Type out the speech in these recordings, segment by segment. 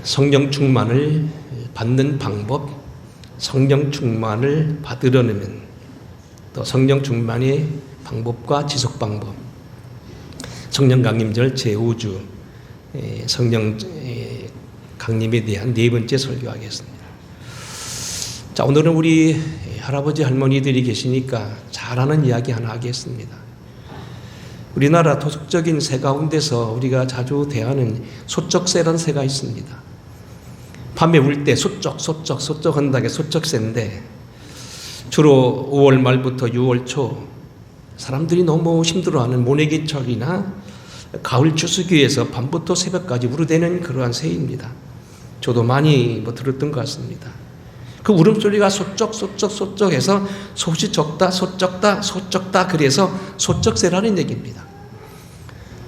성령 충만을 받는 방법, 성령 충만을 받으려면 또 성령 충만의 방법과 지속 방법, 성령 강림절 제5주 성령 강림에 대한 네 번째 설교하겠습니다. 자, 오늘은 우리 할아버지 할머니들이 계시니까 잘하는 이야기 하나 하겠습니다. 우리나라 토속적인 새 가운데서 우리가 자주 대하는 소쩍새라는 새가 있습니다. 밤에 울 때 소쩍 한다게 소쩍새인데 주로 5월 말부터 6월 초 사람들이 너무 힘들어하는 모내기철이나 가을 추수기에서 밤부터 새벽까지 우르대는 그러한 새입니다. 저도 많이 들었던 것 같습니다. 그 울음소리가 소쩍해서 솥이 적다 그래서 소쩍새라는 얘기입니다.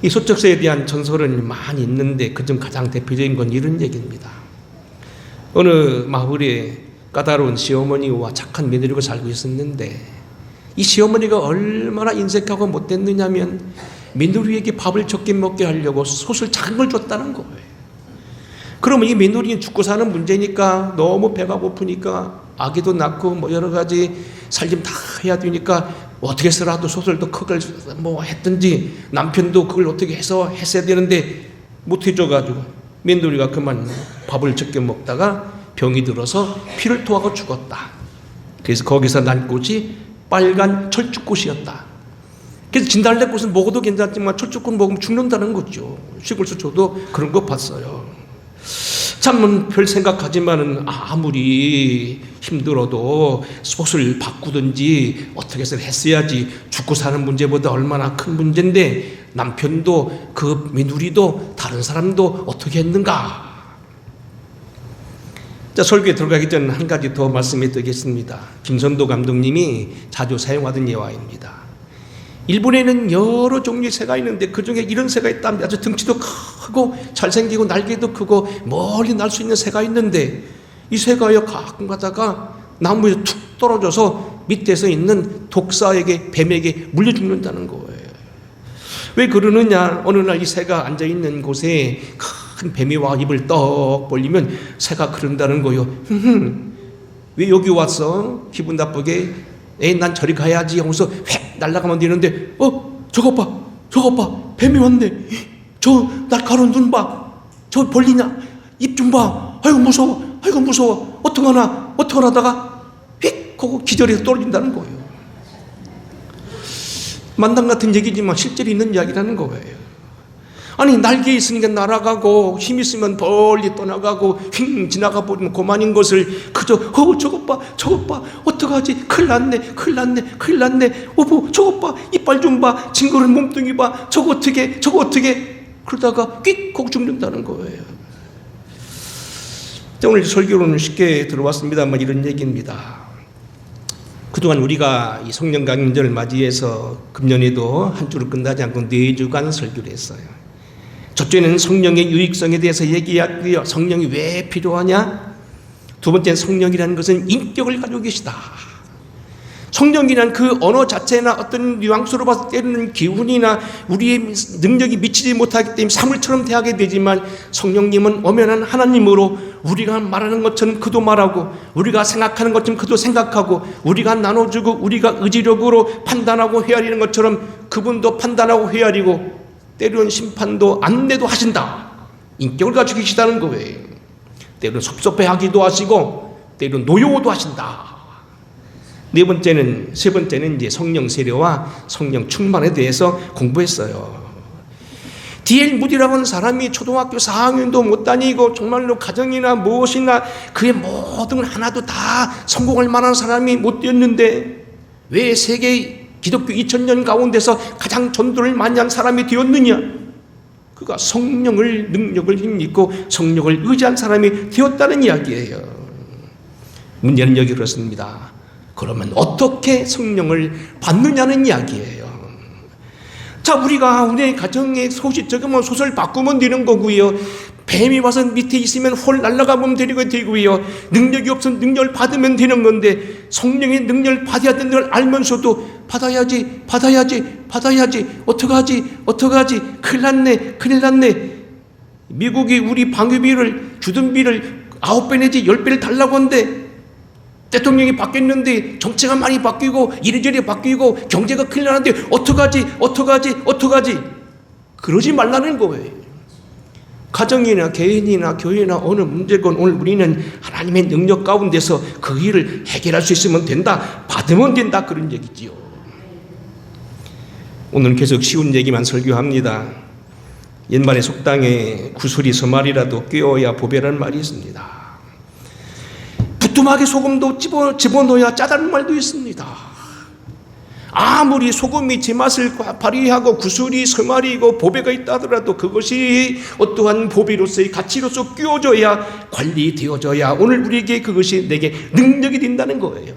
이 소쩍새에 대한 전설은 많이 있는데 그중 가장 대표적인 건 이런 얘기입니다. 어느 마을에 까다로운 시어머니와 착한 며느리가 살고 있었는데 이 시어머니가 얼마나 인색하고 못됐느냐면 며느리에게 밥을 적게 먹게 하려고 솥을 작은 걸 줬다는 거예요. 그러면 이 며느리는 죽고 사는 문제니까 너무 배가 고프니까 아기도 낳고 여러 가지 살림 다 해야 되니까 어떻게 해서라도 솥을 더 크게 했든지 남편도 그걸 어떻게 해서 했어야 되는데 못 해줘가지고 며느리가 그만 밥을 적게 먹다가 병이 들어서 피를 토하고 죽었다. 그래서 거기서 난 꽃이 빨간 철쭉꽃이었다. 그래서 진달래꽃은 먹어도 괜찮지만 철쭉꽃 먹으면 죽는다는 거죠. 시골에서 저도 그런 거 봤어요. 참 별 생각하지만은 아무리 힘들어도 솥을 바꾸든지 어떻게 해서 했어야지. 죽고 사는 문제보다 얼마나 큰 문제인데 남편도 그 며느리도 다른 사람도 어떻게 했는가. 자, 설교에 들어가기 전에 한 가지 더 말씀해 드리겠습니다. 김선도 감독님이 자주 사용하던 예화입니다. 일본에는 여러 종류의 새가 있는데 그 중에 이런 새가 있답니다. 아주 덩치도 크고 잘생기고 날개도 크고 멀리 날 수 있는 새가 있는데 이 새가요 가끔 가다가 나무에 툭 떨어져서 밑에서 있는 독사에게 뱀에게 물려 죽는다는 거예요. 왜 그러느냐? 어느 날 이 새가 앉아있는 곳에 큰 뱀이 와 입을 떡 벌리면 새가 그런다는 거예요. 왜 여기 왔어? 기분 나쁘게 난 저리 가야지 하면서 휙 날아가면 되는데 저것 봐 뱀이 왔네. 저 날카로운 눈 봐. 저 벌리냐 입 좀 봐. 아이고 무서워. 어떡하다가 휙 하고 기절해서 떨어진다는 거예요. 만담 같은 얘기지만 실제로 있는 이야기라는 거예요. 아니 날개 있으니까 날아가고 힘 있으면 멀리 떠나가고 휙 지나가 버리면 그만인 것을 그저 저것 봐 어떡하지 큰일 났네 오보 저것 봐 이빨 좀 봐 징그러운 몸뚱이 봐 저거 어떻게 그러다가 끽 하고 죽는다는 거예요. 오늘 설교로는 쉽게 들어왔습니다만 이런 얘기입니다. 그동안 우리가 이 성령 강림절을 맞이해서 금년에도 한 주로 끝나지 않고 4주간 설교를 했어요. 첫째는 성령의 유익성에 대해서 얘기하고요. 성령이 왜 필요하냐? 두 번째는 성령이라는 것은 인격을 가지고 계시다. 성령이란 그 언어 자체나 어떤 뉘앙스로 봤을 때는 기운이나 우리의 능력이 미치지 못하기 때문에 사물처럼 대하게 되지만 성령님은 엄연한 하나님으로 우리가 말하는 것처럼 그도 말하고 우리가 생각하는 것처럼 그도 생각하고 우리가 나눠주고 우리가 의지력으로 판단하고 헤아리는 것처럼 그분도 판단하고 헤아리고 때로는 심판도 안내도 하신다. 인격을 가지고 계시다는 거예요. 때로는 섭섭해하기도 하시고 때로는 노여워도 하신다. 세 번째는 이제 성령 세례와 성령 충만에 대해서 공부했어요. D.L. 무디라고 하는 사람이 초등학교 4학년도 못 다니고 정말로 가정이나 무엇이나 그의 모든 걸 하나도 다 성공할 만한 사람이 못 되었는데 왜 세계 기독교 2000년 가운데서 가장 전도를 많이 한 사람이 되었느냐? 그가 성령을 능력을 힘입고 성령을 의지한 사람이 되었다는 이야기예요. 문제는 여기 그렇습니다. 그러면 어떻게 성령을 받느냐는 이야기예요. 자, 우리가 우리의 가정에 솥이 적으면 솥을 바꾸면 되는 거고요. 뱀이 와서 밑에 있으면 홀 날아가면 되고요. 능력이 없으면 능력을 받으면 되는 건데 성령의 능력을 받아야 되는 걸 알면서도 받아야지 어떡하지 큰일 났네. 미국이 우리 방위비를 주둔비를 9배 내지 10배를 달라고 하는데 대통령이 바뀌었는데 정체가 많이 바뀌고 이리저리 바뀌고 경제가 큰일 나는데 어떡하지? 그러지 말라는 거예요. 가정이나 개인이나 교회나 어느 문제건 오늘 우리는 하나님의 능력 가운데서 그 일을 해결할 수 있으면 된다. 받으면 된다. 그런 얘기지요. 오늘 계속 쉬운 얘기만 설교합니다. 옛말에 속당에 구슬이 서말이라도 꿰어야 보배라는 말이 있습니다. 부뚜막에 소금도 집어넣어야 짜다는 말도 있습니다. 아무리 소금이 제맛을 발휘하고 구슬이 서말이고 보배가 있다 하더라도 그것이 어떠한 보배로서의 가치로서 끼워져야 관리되어져야 오늘 우리에게 그것이 내게 능력이 된다는 거예요.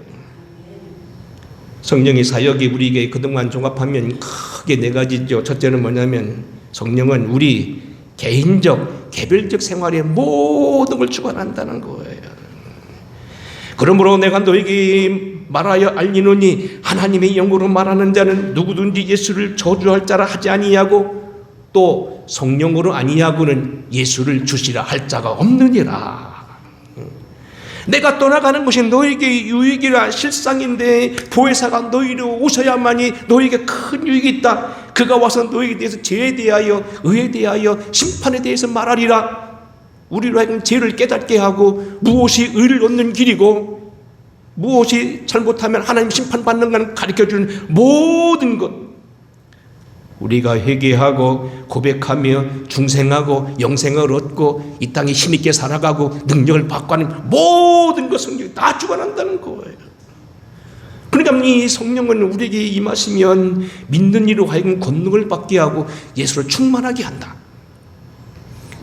성령의 사역이 우리에게 그동안 종합하면 크게 네 가지죠. 첫째는 뭐냐면 성령은 우리 개인적 개별적 생활의 모든 걸 주관한다는 거예요. 그러므로 내가 너에게 말하여 알리노니 하나님의 영으로 말하는 자는 누구든지 예수를 저주할 자라 하지 아니하고 또 성령으로 아니하고는 예수를 주시라 할 자가 없느니라. 내가 떠나가는 것이 너에게 유익이라 실상인데 보혜사가 너희로 오셔야만이 너에게 큰 유익이 있다. 그가 와서 너에게 대해서 죄에 대하여 의에 대하여 심판에 대해서 말하리라. 우리로 하여금 죄를 깨닫게 하고 무엇이 의를 얻는 길이고 무엇이 잘못하면 하나님 심판받는 걸 가르쳐주는 모든 것 우리가 회개하고 고백하며 중생하고 영생을 얻고 이 땅에 힘있게 살아가고 능력을 받고 하는 모든 것 성경이 다 주관한다는 거예요. 그러니까 이 성령은 우리에게 임하시면 믿는 이로 하여금 권능을 받게 하고 예수를 충만하게 한다.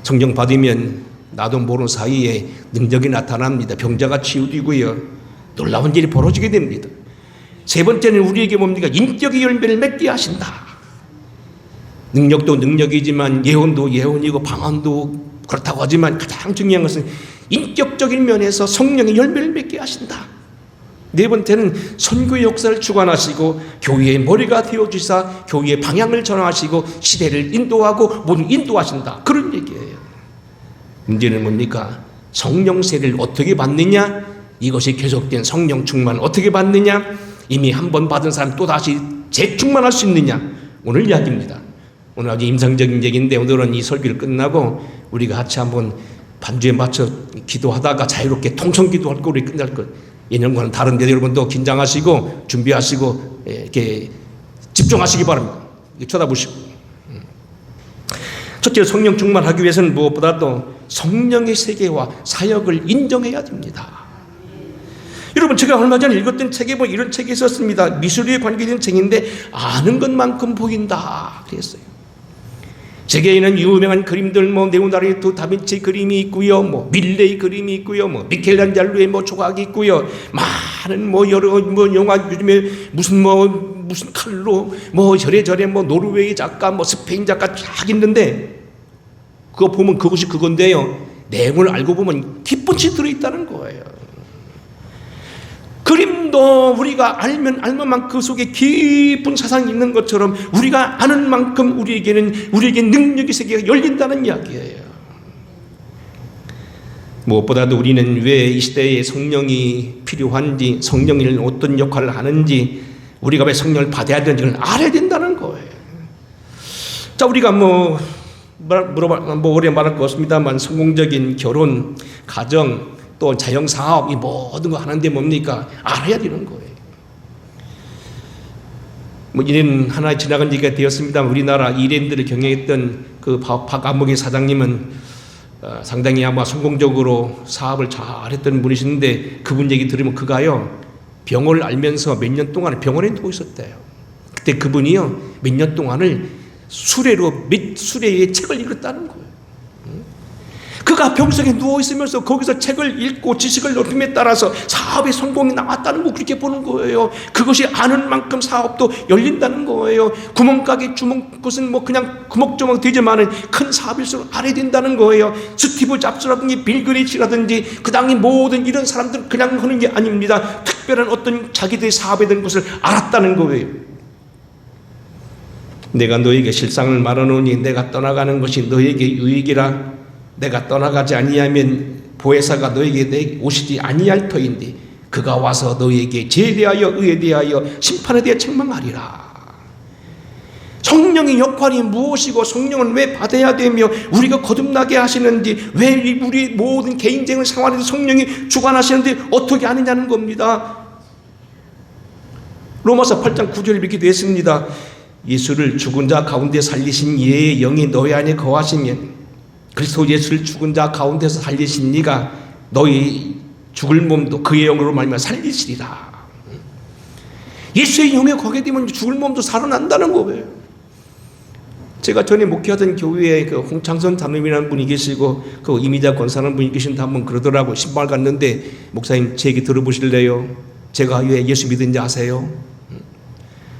성령 받으면 나도 모르는 사이에 능력이 나타납니다. 병자가 치유되고요. 놀라운 일이 벌어지게 됩니다. 세 번째는 우리에게 뭡니까? 인격의 열매를 맺게 하신다. 능력도 능력이지만 예언도 예언이고 방언도 그렇다고 하지만 가장 중요한 것은 인격적인 면에서 성령의 열매를 맺게 하신다. 네 번째는 선교의 역사를 주관하시고 교회의 머리가 되어주사 교회의 방향을 전환하시고 시대를 인도하고 모든 인도하신다. 그런 얘기예요. 문제는 뭡니까? 성령 세례를 어떻게 받느냐? 이것이 계속된 성령 충만 어떻게 받느냐? 이미 한 번 받은 사람 또다시 재충만할 수 있느냐? 오늘 이야기입니다. 오늘 아주 임상적인 얘기인데 오늘은 이 설교를 끝나고 우리가 같이 한번 반주에 맞춰 기도하다가 자유롭게 통성 기도할 거 우리 끝날 것. 예년과는 다른데 여러분도 긴장하시고 준비하시고 이렇게 집중하시기 바랍니다. 쳐다보시고. 첫째, 성령 충만하기 위해서는 무엇보다도 성령의 세계와 사역을 인정해야 됩니다. 여러분, 제가 얼마 전에 읽었던 책에 보면 이런 책이 있었습니다. 미술에 관계된 책인데 아는 것만큼 보인다 그랬어요. 세계에는 유명한 그림들 레오나르도 다빈치 그림이 있고요, 밀레의 그림이 있고요, 미켈란젤로의 조각이 있고요, 많은 여러 영화 요즘에 무슨 칼로 저래 노르웨이 작가 스페인 작가 쫙 있는데 그거 보면 그것이 그건데요. 내용을 알고 보면 깊은 치 들어있다는 거예요. 그림도 우리가 알면 알만큼 그 속에 깊은 사상이 있는 것처럼 우리가 아는 만큼 우리에게 능력의 세계가 열린다는 이야기예요. 무엇보다도 우리는 왜 이 시대에 성령이 필요한지, 성령이 어떤 역할을 하는지, 우리가 왜 성령을 받아야 되는지를 알아야 된다는 거예요. 자, 우리가 오래 말할 것 없습니다만 성공적인 결혼, 가정, 또 자영사업 이 모든 거 하는데 뭡니까? 알아야 되는 거예요. 1년 하나 지나간 지가 되었습니다만 우리나라 이랜드를 경영했던 그 박암목의 사장님은 상당히 아마 성공적으로 사업을 잘했던 분이신데 그분 얘기 들으면 그가요 병을 알면서 몇 년 동안 병원에 누워 있었대요. 그때 그분이요 몇 년 동안을 수레의 책을 읽었다는 거예요. 그가 병석에 누워있으면서 거기서 책을 읽고 지식을 넓힘에 따라서 사업의 성공이 나왔다는 거 그렇게 보는 거예요. 그것이 아는 만큼 사업도 열린다는 거예요. 구멍가게 것은 그냥 구멍조망 되지만은 큰 사업일수록 알아야 된다는 거예요. 스티브 잡스라든지 빌 게이츠라든지 그 당시 모든 이런 사람들은 그냥 하는 게 아닙니다. 특별한 어떤 자기들의 사업에 대한 것을 알았다는 거예요. 내가 너에게 실상을 말하노니 내가 떠나가는 것이 너에게 유익이라. 내가 떠나가지 아니하면 보혜사가 너에게 오시지 아니할 터인데 그가 와서 너에게 죄에 대하여 의에 대하여 심판에 대해 책망하리라. 성령의 역할이 무엇이고 성령은 왜 받아야 되며 우리가 거듭나게 하시는지, 왜 우리 모든 개인적인 생활에서 성령이 주관하시는데 어떻게 아느냐는 겁니다. 로마서 8장 9절에 이렇게 되어 있습니다. 예수를 죽은 자 가운데 살리신 이의 영이 너희 안에 거하시면 그리스도 예수를 죽은 자 가운데서 살리신 이가 너희 죽을 몸도 그의 영으로 말미암아 살리시리라. 예수의 영에 거하게 되면 죽을 몸도 살아난다는 거예요. 제가 전에 목회하던 교회에 그 홍창선 담임이라는 분이 계시고 그 이미자 권사라는 분이 계신데 한번 그러더라고. 신방을 갔는데 목사님 제 얘기 들어보실래요? 제가 왜 예수 믿은지 아세요?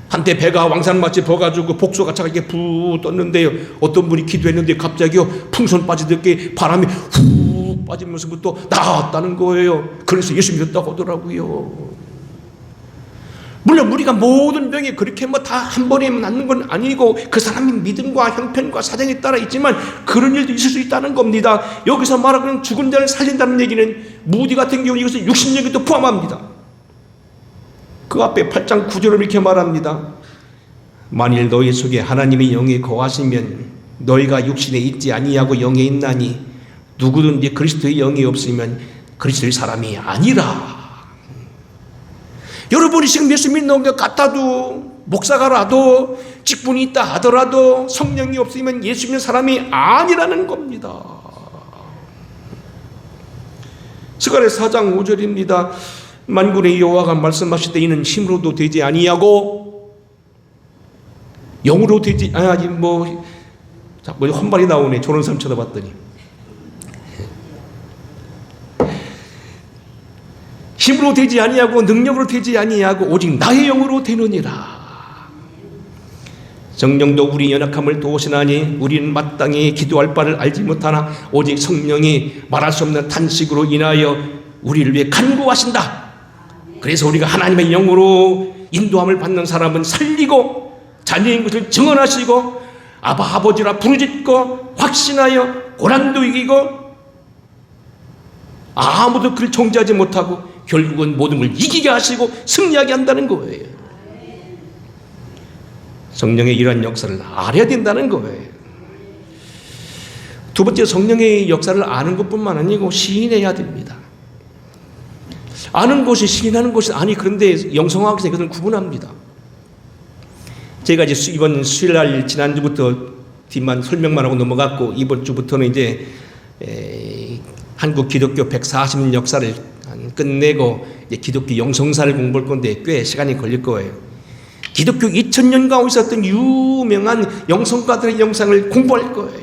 한때 배가 왕산마치 버가지고 복소가 차가 이렇게 부 떴는데요. 어떤 분이 기도했는데 갑자기요 풍선 빠지듯이 바람이 훅 빠지면서부터 나왔다는 거예요. 그래서 예수 믿었다고 하더라고요. 물론 우리가 모든 병이 그렇게 뭐 다 한 번에 낫는 건 아니고 그 사람의 믿음과 형편과 사정에 따라 있지만 그런 일도 있을 수 있다는 겁니다. 여기서 말하는 죽은 자를 살린다는 얘기는 무디 같은 경우 이것을 60년에도 포함합니다. 그 앞에 8장 9절을 이렇게 말합니다. 만일 너희 속에 하나님의 영이 거하시면 너희가 육신에 있지 아니하고 영에 있나니 누구든지 그리스도의 영이 없으면 그리스도의 사람이 아니라. 여러분이 지금 예수 믿는 것 같아도 목사가라도 직분이 있다 하더라도 성령이 없으면 예수 믿는 사람이 아니라는 겁니다. 스가랴서 4장 5절입니다. 만군의 여호와가 말씀하실 때 이는 힘으로도 되지 아니하고 영으로 되지 아니 뭐 자꾸 헛말이 나오네. 저런 사람 쳐다봤더니 힘으로 되지 아니하고 능력으로 되지 아니하고 오직 나의 영으로 되느니라. 성령도 우리 연약함을 도우시나니 우리는 마땅히 기도할 바를 알지 못하나 오직 성령이 말할 수 없는 탄식으로 인하여 우리를 위해 간구하신다. 그래서 우리가 하나님의 영으로 인도함을 받는 사람은 살리고 자녀인 것을 증언하시고 아버지라 부르짖고 확신하여 고난도 이기고 아무도 그를 정죄하지 못하고 결국은 모든 걸 이기게 하시고 승리하게 한다는 거예요. 성령의 이러한 역사를 알아야 된다는 거예요. 두 번째, 성령의 역사를 아는 것뿐만 아니고 시인해야 됩니다. 아는 것이 시인하는 것이 아니 그런데 영성학에서 이것을 구분합니다. 제가 이제 이번 수요일날 지난주부터 뒤만 설명만 하고 넘어갔고 이번 주부터는 이제 한국 기독교 140년 역사를 끝내고 이제 기독교 영성사를 공부할 건데 꽤 시간이 걸릴 거예요. 기독교 2000년간 있었던 유명한 영성가들의 영상을 공부할 거예요.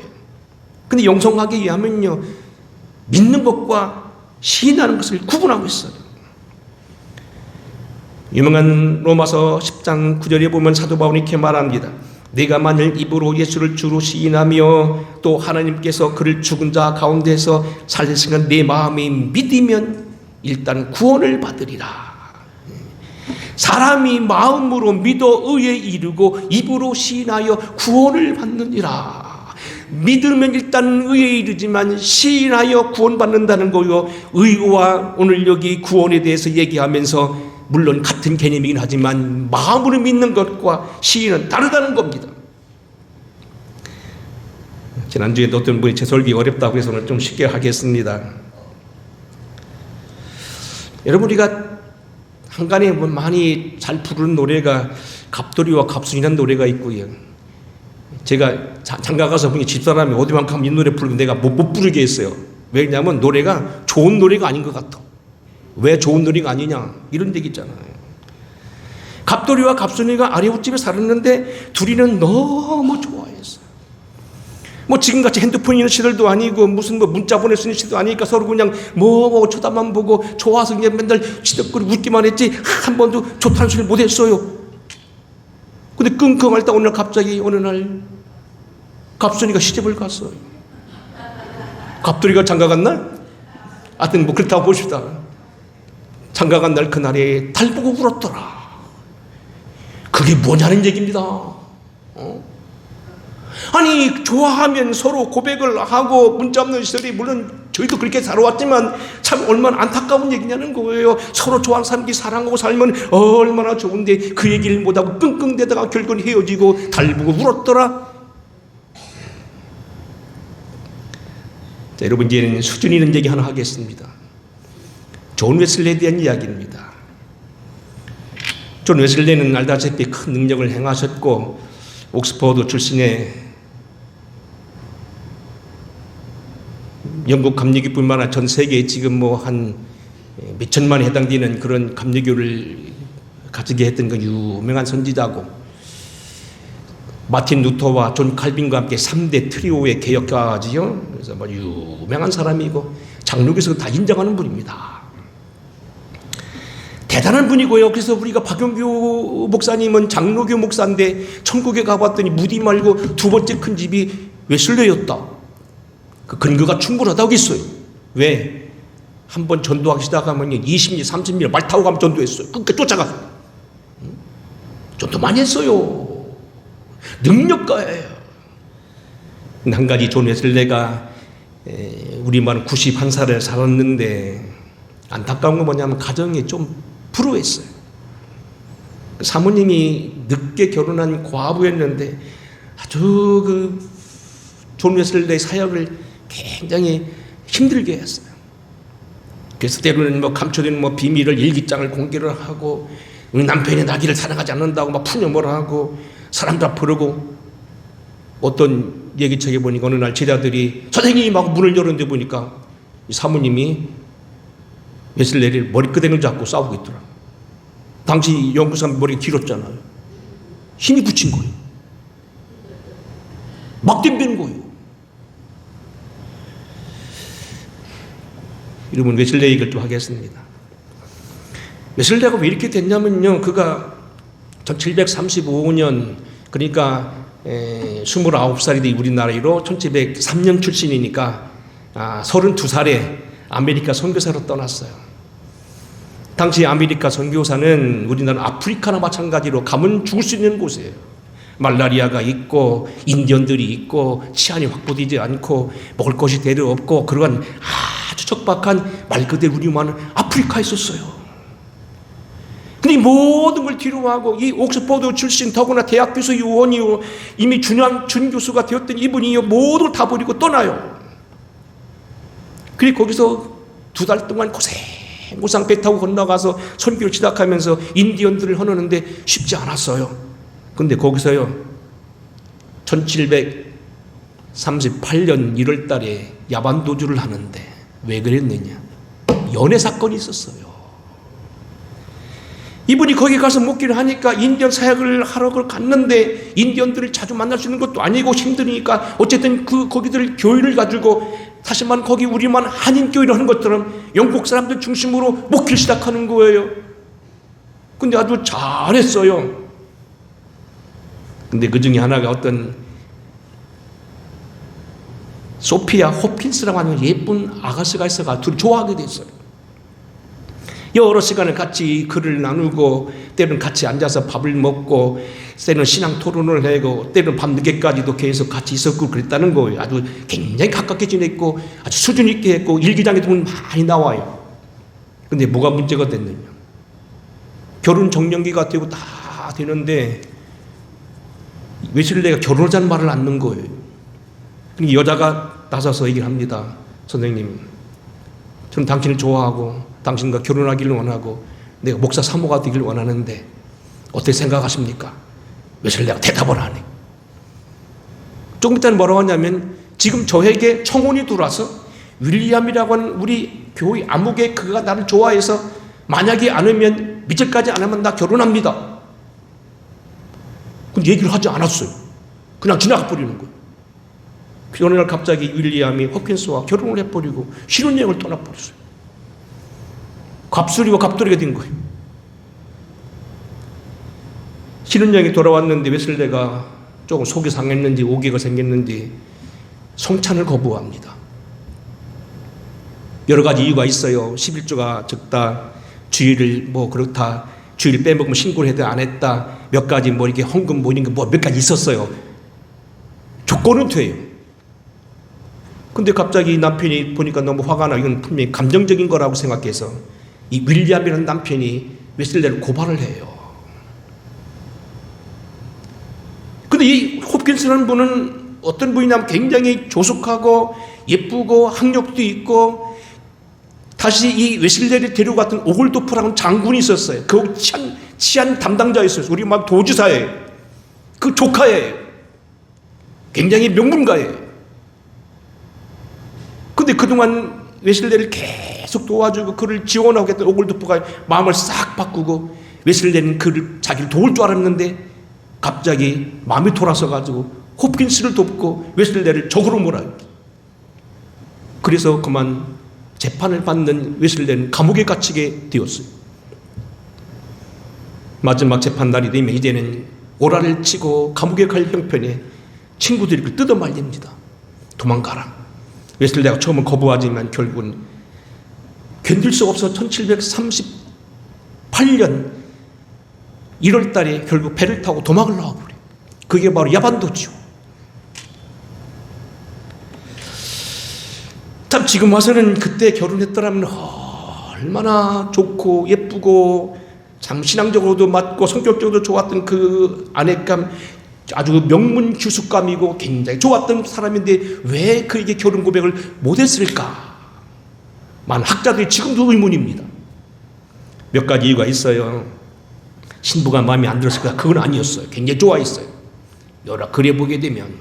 근데 영성학에 의하면요 믿는 것과 시인하는 것을 구분하고 있어요. 유명한 로마서 10장 9절에 보면 사도 바울이 이렇게 말합니다. 내가 만일 입으로 예수를 주로 시인하며 또 하나님께서 그를 죽은 자 가운데서 살리신 내 마음이 믿으면 일단 구원을 받으리라. 사람이 마음으로 믿어 의에 이르고 입으로 시인하여 구원을 받느니라. 믿으면 일단 의에 이르지만 시인하여 구원받는다는 거요. 의와 오늘 여기 구원에 대해서 얘기하면서 물론 같은 개념이긴 하지만 마음으로 믿는 것과 시인은 다르다는 겁니다. 지난주에 어떤 분이 제 설교 어렵다고 해서 오늘 좀 쉽게 하겠습니다. 여러분 우리가 한간에 많이 잘 부르는 노래가 갑돌이와 갑순이라는 노래가 있고요. 제가 장가 가서 보니 집사람이 어디만 가면 이 노래 부르면 내가 못 부르게 했어요. 왜냐하면 노래가 좋은 노래가 아닌 것 같아. 왜 좋은 노래가 아니냐 이런 얘기 있잖아요. 갑돌이와 갑순이가 아래웃집에 살았는데 둘이는 너무 좋아했어요. 뭐 지금같이 핸드폰 있는 시절도 아니고 무슨 뭐 문자 보낼 수 있는 시절도 아니니까 서로 그냥 뭐 쳐다만 보고 좋아서 그냥 맨날 치덕거리고 웃기만 했지 한 번도 좋다는 소리를 못했어요. 근데 끙끙 앓다 어느 날 갑순이가 시집을 갔어요. 갑돌이가 장가 갔나? 하여튼 뭐 그렇다고 봅시다. 장가 간 날 그날에 달 보고 울었더라. 그게 뭐냐는 얘기입니다. 아니 좋아하면 서로 고백을 하고 문자 없는 시절이 물론 저희도 그렇게 살아왔지만 참 얼마나 안타까운 얘기냐는 거예요. 서로 좋아하는 사람끼리 사랑하고 살면 얼마나 좋은데 그 얘기를 못하고 끙끙대다가 결국은 헤어지고 달부고 울었더라. 자, 여러분 이제는 수준 있는 얘기 하나 하겠습니다. 존 웨슬리에 대한 이야기입니다. 존 웨슬리는 알다시피 큰 능력을 행하셨고 옥스퍼드 출신의 영국 감리교뿐만 아니라 전 세계에 지금 뭐 한 몇천만에 해당되는 그런 감리교를 가지게 했던 그 유명한 선지자고, 마틴 루터와 존 칼빈과 함께 3대 트리오의 개혁가지요. 그래서 뭐 유명한 사람이고 장로교에서 다 인정하는 분입니다. 대단한 분이고요. 그래서 우리가 박용규 목사님은 장로교 목사인데 천국에 가봤더니 무디 말고 두 번째 큰 집이 웨슬레였다. 그 근거가 충분하다고 했어요. 왜? 한번 전도하기 시작하면 20년, 30년 말 타고 가면 전도했어요. 끝까지 쫓아가서. 전도 많이 했어요. 능력가예요. 한 가지 존 웨슬레가 우리만 91살을 살았는데 안타까운 건 뭐냐면 가정이 좀 불우했어요. 사모님이 늦게 결혼한 과부였는데 아주 그 존 웨슬레의 사역을 굉장히 힘들게 했어요. 그래서 때로는 뭐 감춰진 뭐 비밀을 일기장을 공개를 하고 우리 남편이 나기를 사랑하지 않는다고 막 푸념을 하고 사람들 앞 부르고, 어떤 얘기책에 보니까 어느 날 제자들이 선생님이 막 문을 열었는데 보니까 이 사모님이 웨슬레를 머리끄댕이를 잡고 싸우고 있더라. 당시 영국 사람 머리가 길었잖아요. 힘이 붙인 거예요. 막 덤비는 거예요. 여러분 웨슬레 얘기를 또 하겠습니다. 웨슬레가 왜 이렇게 됐냐면요, 그가 1735년 그러니까 29살이 된 우리 나이로 1703년 출신이니까 32살에 아메리카 선교사로 떠났어요. 당시 아메리카 선교사는 우리나라 아프리카나 마찬가지로 가면 죽을 수 있는 곳이에요. 말라리아가 있고 인디언들이 있고 치안이 확보되지 않고 먹을 것이 대려 없고 그러한 아주 척박한 말 그대로 우리만은 아프리카에 있었어요. 근데 모든 걸 뒤로하고 이 옥스퍼드 출신 더구나 대학 교수 요원이요 이미 준 교수가 되었던 이분이요 모든 걸 다 버리고 떠나요. 그리고 거기서 2달 동안 고생 배 타고 건너가서 선교를 시작하면서 인디언들을 허느는데 쉽지 않았어요. 근데 거기서요 1738년 1월 달에 야반도주를 하는데 왜 그랬느냐, 연애 사건이 있었어요. 이분이 거기 가서 목기를 하니까 인디언 사역을 하러 갔는데 인디언들을 자주 만날 수 있는 것도 아니고 힘드니까 어쨌든 거기들 교회를 가지고 사실만 거기 우리만 한인교회를 하는 것처럼 영국 사람들 중심으로 목기를 시작하는 거예요. 근데 아주 잘했어요. 근데 그 중에 하나가 어떤 소피아 호핀스라고 하는 예쁜 아가씨가 있어가 둘이 좋아하게 됐어요. 여러 시간을 같이 글을 나누고 때로는 같이 앉아서 밥을 먹고 때로는 신앙 토론을 하고 때로는 밤늦게까지도 계속 같이 있었고 그랬다는 거예요. 아주 굉장히 가깝게 지냈고 아주 수준 있게 했고 일기장에도 보면 많이 나와요. 근데 뭐가 문제가 됐느냐, 결혼 정년기가 되고 다 되는데 웨슬레가 결혼하자는 말을 안 넣은 거예요. 그러니까 여자가 나서서 얘기를 합니다. 선생님, 저는 당신을 좋아하고 당신과 결혼하기를 원하고 내가 목사 사모가 되기를 원하는데 어떻게 생각하십니까? 웨슬레가 대답을 안 해. 조금 이따는 뭐라고 하냐면 지금 저에게 청혼이 들어와서 윌리엄이라고 하는 우리 교회 아무개 그가 나를 좋아해서 만약에 안 하면 미적까지 안 하면 나 결혼합니다. 근데 얘기를 하지 않았어요. 그냥 지나가 버리는 거예요. 어느 날 갑자기 윌리엄이 호킨스와 결혼을 해버리고 신혼여행을 떠나버렸어요. 갑술이고 갑돌이가 된 거예요. 신혼여행이 돌아왔는데 웨슬레가 조금 속이 상했는지 오기가 생겼는지 성찬을 거부합니다. 여러 가지 이유가 있어요. 11조가 적다, 주일을 뭐 그렇다, 주일 빼먹으면 신고를 해도 안 했다, 몇 가지 뭐 이렇게 헌금 뭐 이런 거 뭐 몇 가지 있었어요. 조건은 돼요. 근데 갑자기 남편이 보니까 너무 화가 나. 이건 분명히 감정적인 거라고 생각해서 이 윌리엄이라는 남편이 웨슬레를 고발을 해요. 근데 이 홉킨스라는 분은 어떤 분이냐면 굉장히 조숙하고 예쁘고 학력도 있고, 다시 이 웨슬레를 데려갔던 오글도프라는 장군이 있었어요. 그 치안 담당자였어요. 우리 막 도지사예요. 그 조카예요. 굉장히 명문가예요. 근데 그동안 웨슬레를 계속 도와주고 그를 지원하고 했던 오글도프가 마음을 싹 바꾸고, 웨슬레는 자기를 도울 줄 알았는데 갑자기 마음이 돌아서가지고 홉킨스를 돕고 웨슬레를 적으로 몰아요. 그래서 그만 재판을 받는 웨슬레는 감옥에 갇히게 되었어요. 마지막 재판 날이 되면 이제는 오라를 치고 감옥에 갈 형편에 친구들이 그를 뜯어 말립니다. 도망가라. 웨슬레가 처음은 거부하지만 결국은 견딜 수 없어 1738년 1월 달에 결국 배를 타고 도망을 나와버려요. 그게 바로 야반도죠. 참 지금 와서는 그때 결혼했더라면 얼마나 좋고 예쁘고 참 신앙적으로도 맞고 성격적으로 좋았던 그 아내감, 아주 명문 규숙감이고 굉장히 좋았던 사람인데 왜 그에게 결혼 고백을 못했을까? 많은 학자들이 지금도 의문입니다. 몇 가지 이유가 있어요. 신부가 마음에 안 들었을까? 그건 아니었어요. 굉장히 좋아했어요. 여러 그래 보게 되면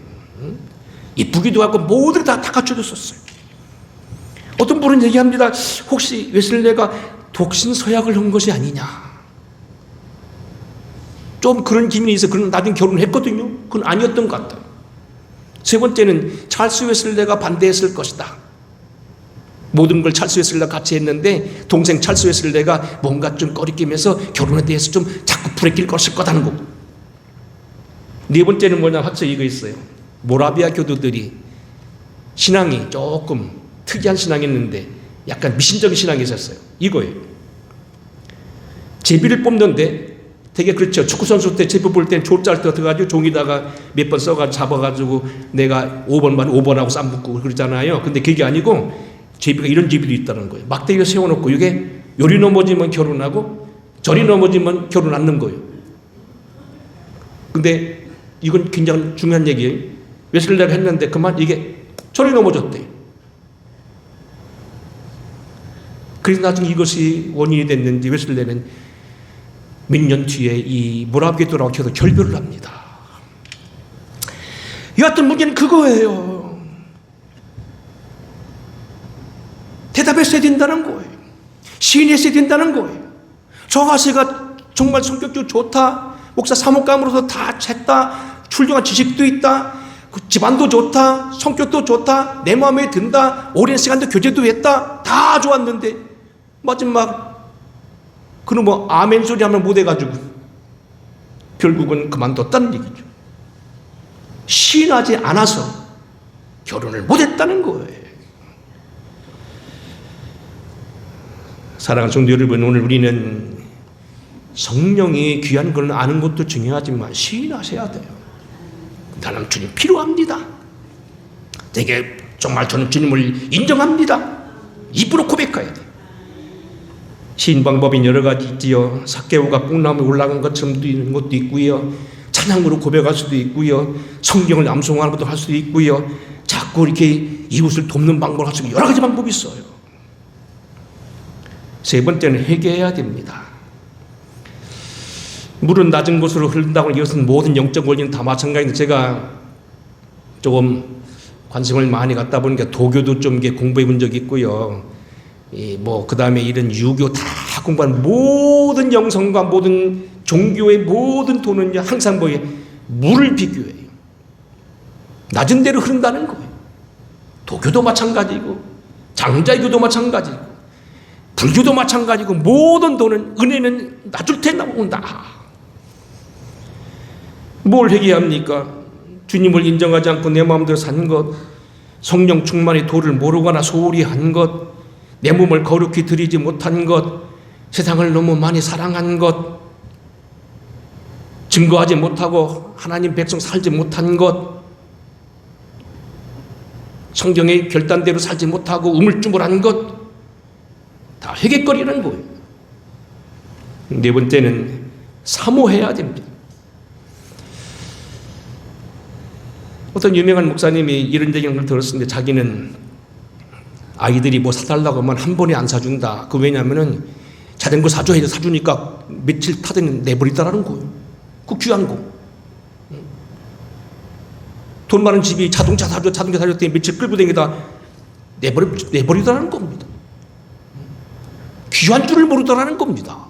이쁘기도 하고 모든 다 갖춰줬었어요. 어떤 분은 얘기합니다. 혹시 웨슬레가 독신 서약을 한 것이 아니냐? 좀 그런 기민이 있어. 그런 나중에 결혼을 했거든요. 그건 아니었던 것 같아요. 세 번째는 찰스 웨슬레가 반대했을 것이다. 모든 걸 찰스 웨슬레가 같이 했는데 동생 찰스 웨슬레가 뭔가 좀 꺼리끼면서 결혼에 대해서 좀 자꾸 부래낄 것일 거다는 거. 네 번째는 뭐냐? 확실히 이거 있어요. 모라비아 교도들이 신앙이 조금 특이한 신앙이었는데 약간 미신적인 신앙이 있었어요. 이거예요. 제비를 뽑는데 되게 그렇죠. 축구선수 때 제비 볼 땐 조짤 떠가지고 종이다가 몇 번 써가지고 잡아가지고 내가 5번만 5번하고 쌈붙고 그러잖아요. 근데 그게 아니고 제비가 이런 제비도 있다는 거예요. 막대기에 세워놓고 이게 요리 넘어지면 결혼하고 저리 넘어지면 결혼 안 하는 거예요. 근데 이건 굉장히 중요한 얘기예요. 웨슬레가 했는데 그만 이게 저리 넘어졌대요. 그래서 나중에 이것이 원인이 됐는지 웨슬레는 몇 년 뒤에 이 모라비아 교도라고 계속 결별을 합니다. 여하튼 문제는 그거예요. 대답했어야 된다는 거예요. 시인했어야 된다는 거예요. 저 아저씨가 정말 성격도 좋다. 목사 사목감으로서 다 챘다. 훌륭한 지식도 있다. 집안도 좋다. 성격도 좋다. 내 마음에 든다. 오랜 시간도 교제도 했다. 다 좋았는데 마지막 그는 뭐 아멘 소리 하면 못해가지고 결국은 그만뒀다는 얘기죠. 시인하지 않아서 결혼을 못했다는 거예요. 사랑하는 성도 여러분, 오늘 우리는 성령이 귀한 걸 아는 것도 중요하지만 시인하셔야 돼요. 나는 주님 필요합니다. 되게 정말 저는 주님을 인정합니다. 입으로 고백해야 돼요. 시인 방법이 여러 가지 있지요. 삭개오가 뽕나무에 올라간 것처럼 되는 것도 있고요. 찬양으로 고백할 수도 있고요. 성경을 암송하는 것도 할 수도 있고요. 자꾸 이렇게 이웃을 돕는 방법을 할 수 있고 여러 가지 방법이 있어요. 세 번째는 회개해야 됩니다. 물은 낮은 곳으로 흐른다고 이것은 모든 영적 원리는 다 마찬가지인데 제가 조금 관심을 많이 갖다 보니까 도교도 좀 공부해 본 적이 있고요. 그 다음에 이런 유교 다 공부한 모든 영성과 모든 종교의 모든 도는요 항상 뭐예요? 물을 비교해요. 낮은 데로 흐른다는 거예요. 도교도 마찬가지고 장자교도 마찬가지고 불교도 마찬가지고 모든 도는 은혜는 낮을 때 나온다. 뭘 회개합니까? 주님을 인정하지 않고 내 마음대로 산 것, 성령 충만의 도를 모르거나 소홀히 한 것, 내 몸을 거룩히 드리지 못한 것, 세상을 너무 많이 사랑한 것, 증거하지 못하고 하나님 백성 살지 못한 것, 성경의 결단대로 살지 못하고 우물쭈물한 것 다 회개거리라는 거예요. 네 번째는 사모해야 됩니다. 어떤 유명한 목사님이 이런 얘기를 들었는데 자기는 아이들이 뭐 사달라고 하면 한 번에 안 사준다. 그 왜냐하면은 자전거 사줘야 돼. 사주니까 며칠 타더니 내버리더라는 거예요. 그 귀한 거. 돈 많은 집이 자동차 사줬더니 며칠 끌고 다니다 내버리더라는 겁니다. 귀한 줄을 모르더라는 겁니다.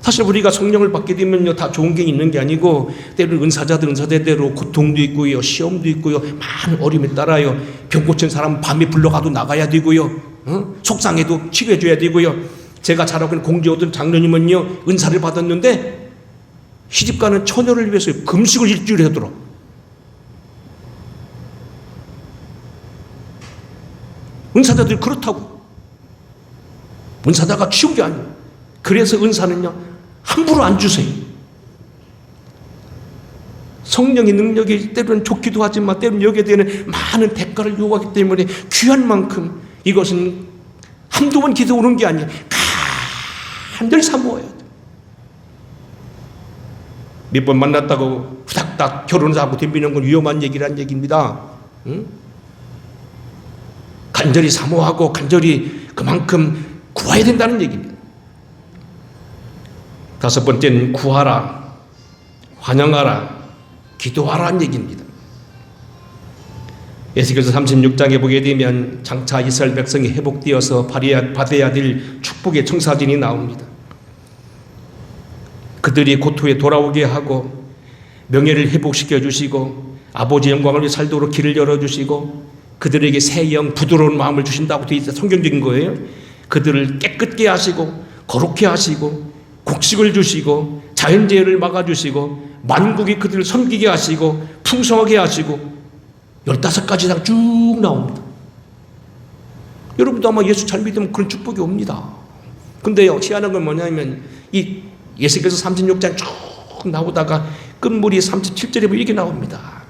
사실 우리가 성령을 받게 되면요, 다 좋은 게 있는 게 아니고, 때로는 은사자들 은사대대로 고통도 있고요, 시험도 있고요, 많은 어려움에 따라요, 병 고친 사람 밤에 불러가도 나가야 되고요, 속상해도 치료해줘야 되고요. 제가 잘 알고 있는 공지어떤 장로님은요, 은사를 받았는데, 시집가는 처녀를 위해서 금식을 일주일에 하더라. 은사자들이 그렇다고. 은사자가 쉬운 게 아니에요. 그래서 은사는요, 함부로 안 주세요. 성령의 능력이 때로는 좋기도 하지만 때로는 여기에 대한 많은 대가를 요구하기 때문에 귀한 만큼 이것은 한두 번 기도 오는 게 아니에요. 간절히 사모해야 돼요. 몇 번 만났다고 후닥닥 결혼하고 덤비는 건 위험한 얘기란 얘기입니다. 응? 간절히 사모하고 간절히 그만큼 구해야 된다는 얘기입니다. 다섯 번째는 구하라, 환영하라, 기도하라는 얘기입니다. 에스겔서 36장에 보게 되면 장차 이스라엘 백성이 회복되어서 받아야 될 축복의 청사진이 나옵니다. 그들이 고토에 돌아오게 하고 명예를 회복시켜 주시고 아버지 영광을 위해 살도록 길을 열어주시고 그들에게 새 영 부드러운 마음을 주신다고 되어 있어 성경적인 거예요. 그들을 깨끗게 하시고 거룩게 하시고 곡식을 주시고 자연재해를 막아주시고 만국이 그들을 섬기게 하시고 풍성하게 하시고 15가지 쭉 나옵니다. 여러분도 아마 예수 잘 믿으면 그런 축복이 옵니다. 근데요, 희한한 건 뭐냐면 이 에스겔서 36장 쭉 나오다가 끝물이 37절에 보면 이렇게 나옵니다.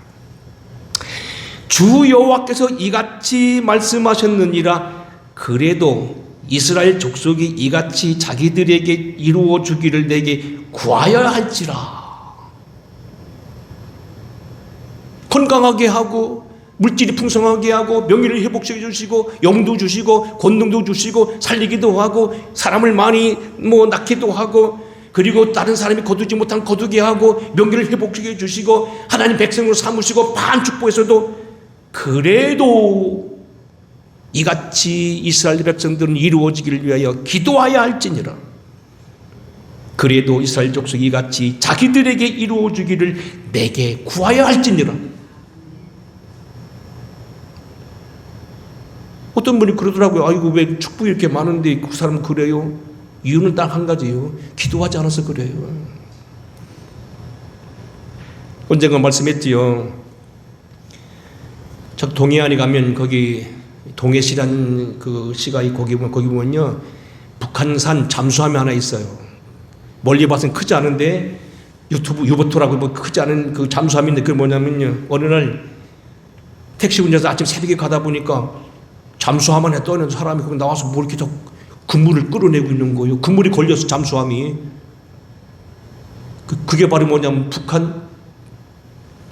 주 여호와께서 이같이 말씀하셨느니라. 그래도 이스라엘 족속이 이같이 자기들에게 이루어 주기를 내게 구하여야 할지라. 건강하게 하고 물질이 풍성하게 하고 명예를 회복시켜 주시고 영도 주시고 권능도 주시고 살리기도 하고 사람을 많이 낳기도 하고 그리고 다른 사람이 거두지 못한 거두게 하고 명예를 회복시켜 주시고 하나님 백성으로 삼으시고 반축복에서도 그래도 이같이 이스라엘 백성들은 이루어지기를 위하여 기도하여야 할지니라. 그래도 이스라엘 족속이 이같이 자기들에게 이루어지기를 내게 구하여야 할지니라. 어떤 분이 그러더라고요. 아이고 왜 축복이 이렇게 많은데 그 사람은 그래요? 이유는 딱 한 가지예요. 기도하지 않아서 그래요. 언젠가 말씀했지요. 저 동해안에 가면 거기 동해시라는 그 시가 거기 보면요, 북한산 잠수함이 하나 있어요. 멀리 봐서는 크지 않은데 유보토라고 뭐 크지 않은 그 잠수함인데 그게 뭐냐면요, 어느 날 택시 운전해서 아침 새벽에 가다 보니까 잠수함 안에 떠있는 사람이 거기 나와서 뭐 이렇게 그물을 끌어내고 있는 거예요. 그물이 걸려서 잠수함이. 그게 바로 뭐냐면 북한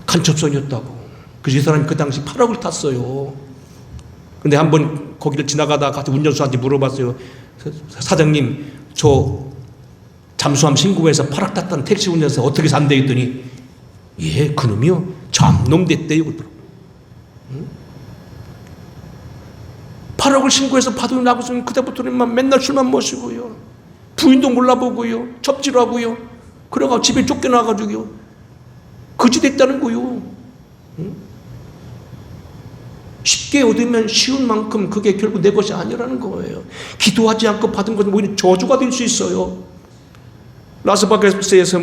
간첩선이었다고. 그래서 이 사람이 그 당시 8억을 탔어요. 근데 한번 거기를 지나가다가 같이 운전수한테 물어봤어요. 사장님, 저 잠수함 신고해서 8억 탔다는 택시 운전사 어떻게 산대 했더니 예, 그놈이요 잠놈 됐대요. 8억을 신고해서 받으러 나고서는 그때부터는 맨날 술만 마시고요, 부인도 몰라보고요, 접질하고요, 그래가 집에 쫓겨나가지고요 거지 됐다는 거요. 쉽게 얻으면 쉬운 만큼 그게 결국 내 것이 아니라는 거예요. 기도하지 않고 받은 것은 오히려 저주가 될 수 있어요. 라스베가스에서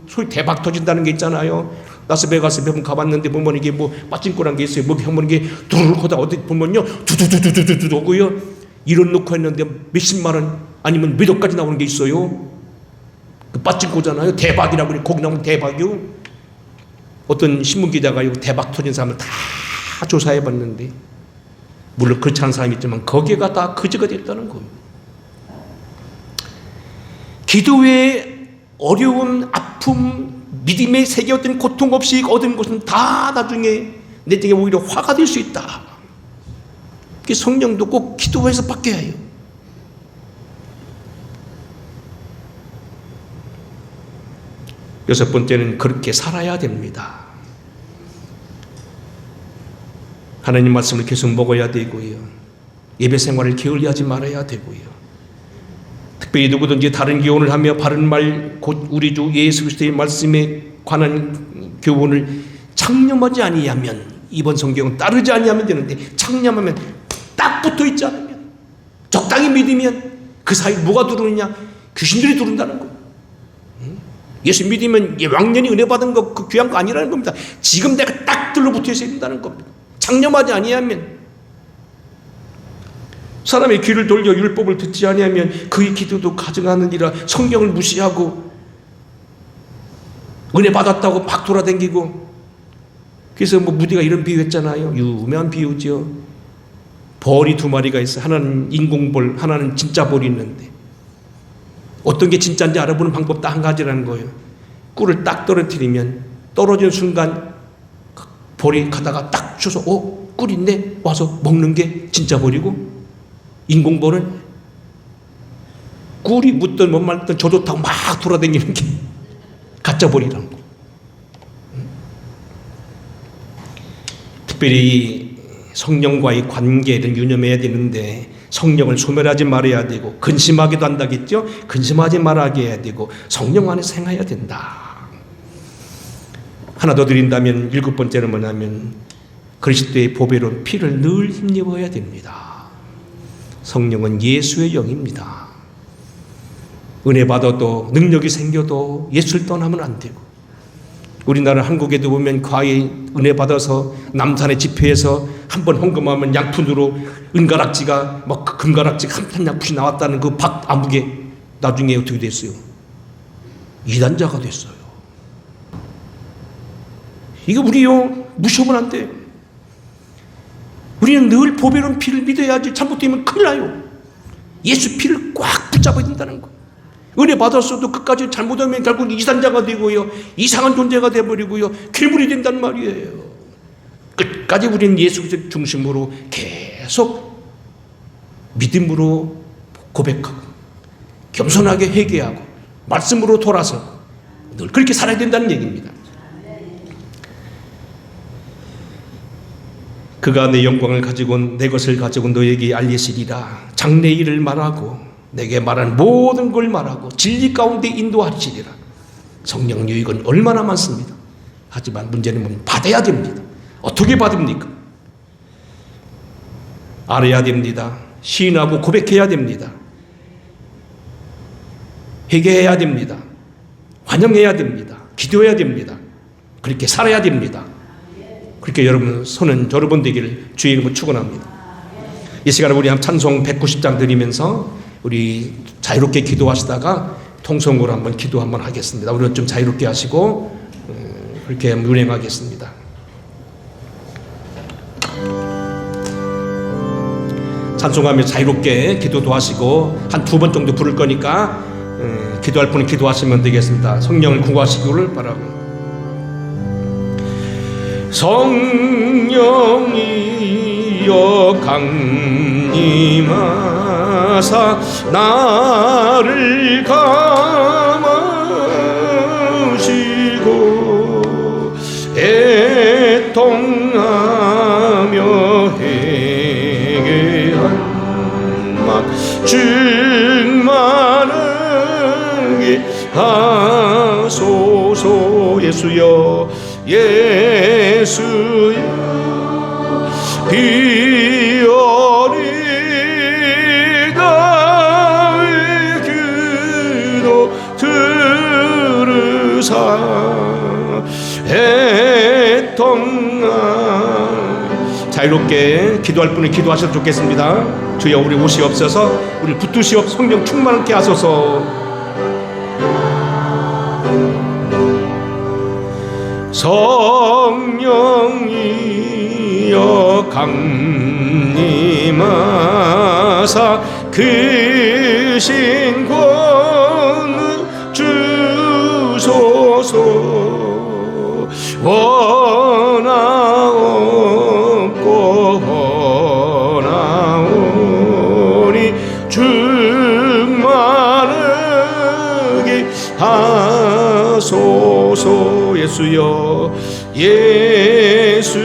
소위 대박 터진다는 게 있잖아요. 라스베가스 몇 번 가봤는데 보면 이게 빠진거란 게 있어요. 보면 이게 두르륵 하다 어디 보면요 두두두두두두 오고요, 이런 놓고 했는데 몇십만 원 아니면 몇 억까지 나오는 게 있어요. 그 빠진거잖아요. 대박이라고 거기 나오면 대박이요. 어떤 신문기자가 대박 터진 사람을 다 조사해 봤는데, 물론 그렇지 않은 사람이 있지만 거기가 다 거지가 됐다는 거예요. 기도의 어려움, 아픔, 믿음의 세계 어떤 고통 없이 얻은 것은 다 나중에 내 등에 오히려 화가 될 수 있다. 성령도 꼭 기도해서 바뀌어야 해요. 여섯 번째는 그렇게 살아야 됩니다. 하나님 말씀을 계속 먹어야 되고요. 예배 생활을 게을리하지 말아야 되고요. 특별히 누구든지 다른 교훈을 하며 바른 말, 곧 우리 주 예수 그리스도의 말씀에 관한 교훈을 창념하지 아니하면, 이번 성경은 따르지 아니하면 되는데, 창념하면 딱 붙어 있지 않으면, 적당히 믿으면 그 사이에 뭐가 들어오느냐? 귀신들이 들어온다는 거예요. 예수 믿으면 왕년이 은혜 받은 거 그 귀한 거 아니라는 겁니다. 지금 내가 딱 들러붙어 있어야 된다는 겁니다. 창념하지 아니하면, 사람의 귀를 돌려 율법을 듣지 아니하면 그의 기도도 가증하느니라. 성경을 무시하고 은혜 받았다고 막 돌아다니고. 그래서 무디가 이런 비유했잖아요. 유명한 비유죠. 벌이 두 마리가 있어요. 하나는 인공벌, 하나는 진짜 벌이 있는데, 어떤 게 진짜인지 알아보는 방법 딱 한 가지라는 거예요. 꿀을 딱 떨어뜨리면 떨어지는 순간 벌이 가다가 딱 줘서 꿀 있네 와서 먹는 게 진짜 벌이고, 인공벌은 꿀이 묻든 못 말든 저 좋다고 막 돌아다니는 게 가짜 벌이라는 거. 특별히 성령과의 관계를 유념해야 되는데, 성령을 소멸하지 말아야 되고, 근심하기도 한다겠죠. 근심하지 말아야 해야 되고, 성령 안에 생활해야 된다. 하나 더 드린다면, 일곱 번째는 뭐냐면 그리스도의 보배로운 피를 늘 힘입어야 됩니다. 성령은 예수의 영입니다. 은혜 받아도 능력이 생겨도 예수를 떠나면 안 되고, 우리나라 한국에도 보면 과히 은혜 받아서 남산의 집회에서 한번 헌금하면 양푼으로 은가락지가 막 금가락지가 한판 양푼이 나왔다는 그 박아무개 나중에 어떻게 됐어요? 이단자가 됐어요. 이거 우리요 무시하면 안 돼요. 우리는 늘 보배로운 피를 믿어야지. 잘못되면 큰일 나요. 예수 피를 꽉 붙잡아야 된다는 거. 은혜 받았어도 끝까지 잘못하면 결국 이단자가 되고요, 이상한 존재가 되어버리고요, 괴물이 된단 말이에요. 끝까지 우리는 예수 중심으로 계속 믿음으로 고백하고 겸손하게 회개하고 말씀으로 돌아서 늘 그렇게 살아야 된다는 얘기입니다. 그가 내 영광을 가지고 내 것을 가지고 너에게 알리시리라. 장래 일을 말하고 내게 말한 모든 걸 말하고 진리 가운데 인도하시리라. 성령 유익은 얼마나 많습니다. 하지만 문제는 뭐냐면 받아야 됩니다. 어떻게 받습니까? 알아야 됩니다. 시인하고 고백해야 됩니다. 회개해야 됩니다. 환영해야 됩니다. 기도해야 됩니다. 그렇게 살아야 됩니다. 그렇게 여러분 손은 여러분 되기를 주의 이름으로 축원합니다. 이 시간에 우리 한 찬송 190장 드리면서 우리 자유롭게 기도하시다가 통성으로 한번 기도 한번 하겠습니다. 우리는 좀 자유롭게 하시고 그렇게 운행하겠습니다. 찬송하며 자유롭게 기도도 하시고 한 두 번 정도 부를 거니까 기도할 분은 기도하시면 되겠습니다. 성령을 구하시기를 바라고. 성령이여 강림하사 나를 감하시고 애통하며 회개한 막 충만하게 하소서. 예수여 예수여 비어리 다의 기도 들으사 애통하. 자유롭게 기도할 분은 기도하셔도 좋겠습니다. 주여 우리 오시옵소서. 우리 붙드시옵. 성령 충만하게 하소서. 성령이여 강림하사 그 신권을 주소서. 원하옵고 원하오니 충만하게 하소서. 예수여 예수여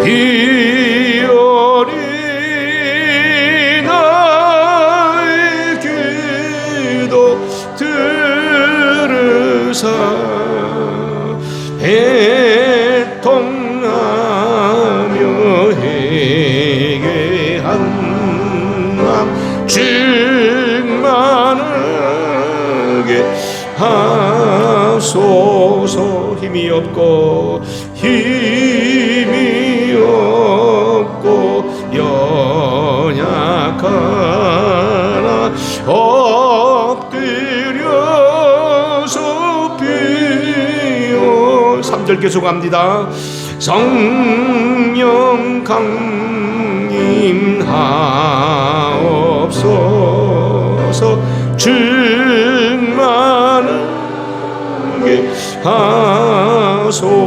비오니 나의 기도 들으사 애통하며 회개한 맘 충만하게 하소서. 힘이 없고 힘이 없고 연약하나 엎드려서 비어. 3절 계속합니다. 성령 강림하옵소서. 충만하게 하소서.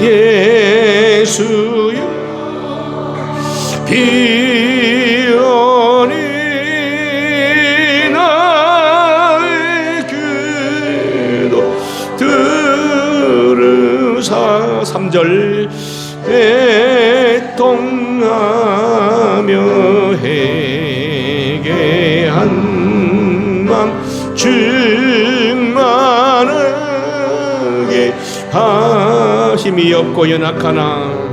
예수여 비오니 나의 기도 들으사. 3절 애통하며 회개한 맘 충만하게 힘이 없고 연약하나